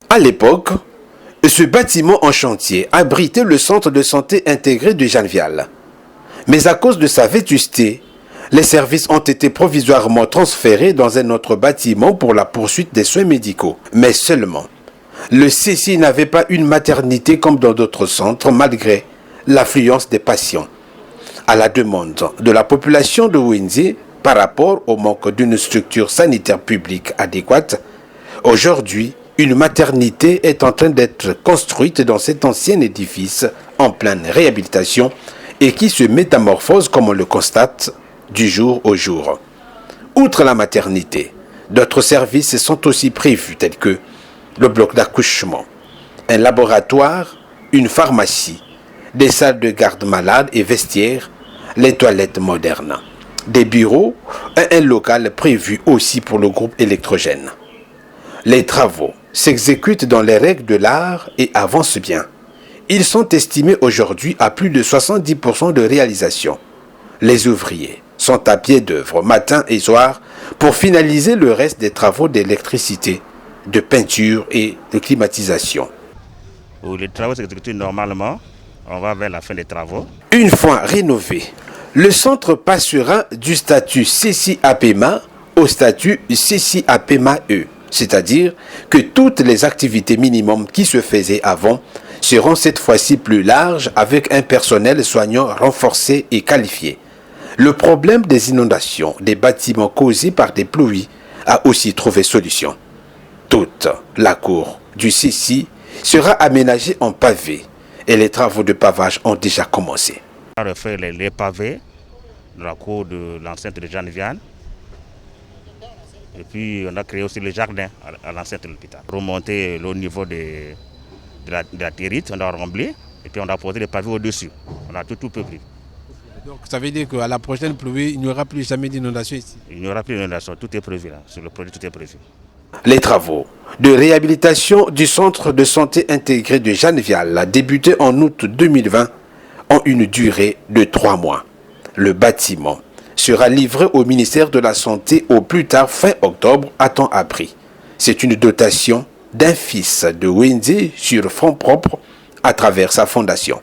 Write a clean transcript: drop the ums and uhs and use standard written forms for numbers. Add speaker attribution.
Speaker 1: À l'époque, ce bâtiment en chantier abritait le centre de santé intégré de Jeannevial. Mais à cause de sa vétusté, les services ont été provisoirement transférés dans un autre bâtiment pour la poursuite des soins médicaux. Mais seulement, le CCI n'avait pas une maternité comme dans d'autres centres malgré l'affluence des patients. À la demande de la population de Wenzi par rapport au manque d'une structure sanitaire publique adéquate, aujourd'hui, une maternité est en train d'être construite dans cet ancien édifice en pleine réhabilitation et qui se métamorphose comme on le constate du jour au jour. Outre la maternité, d'autres services sont aussi prévus tels que le bloc d'accouchement, un laboratoire, une pharmacie, des salles de garde malades et vestiaires, les toilettes modernes, des bureaux et un local prévu aussi pour le groupe électrogène. Les travaux s'exécutent dans les règles de l'art et avancent bien. Ils sont estimés aujourd'hui à plus de 70% de réalisation. Les ouvriers sont à pied d'œuvre matin et soir pour finaliser le reste des travaux d'électricité, de peinture et de climatisation.
Speaker 2: Les travaux s'exécutent normalement. On va vers la fin des travaux.
Speaker 1: Une fois rénové, le centre passera du statut CCI-APEMA au statut CCI-APEMA-E, c'est-à-dire que toutes les activités minimum qui se faisaient avant seront cette fois-ci plus larges avec un personnel soignant renforcé et qualifié. Le problème des inondations des bâtiments causés par des pluies a aussi trouvé solution. Toute la cour du CCI sera aménagée en pavé et les travaux de pavage ont déjà commencé.
Speaker 2: On a refait les pavés de la cour de l'enceinte de Jeannevial. Et puis on a créé aussi le jardin à l'enceinte de l'hôpital. Remonter le niveau de la territe, on a remblayé et puis on a posé les pavés au-dessus. On a tout peuplé.
Speaker 3: Donc ça veut dire qu'à la prochaine pluie, il n'y aura plus jamais d'inondation ici?
Speaker 2: Il n'y aura plus d'inondation, tout est prévu là. Sur le projet, tout est prévu.
Speaker 1: Les travaux de réhabilitation du centre de santé intégré de Jeannevial, débuté en août 2020, ont une durée de 3 mois. Le bâtiment sera livré au ministère de la Santé au plus tard fin octobre à temps appris. C'est une dotation d'un fils de Wenzi sur fonds propres à travers sa fondation.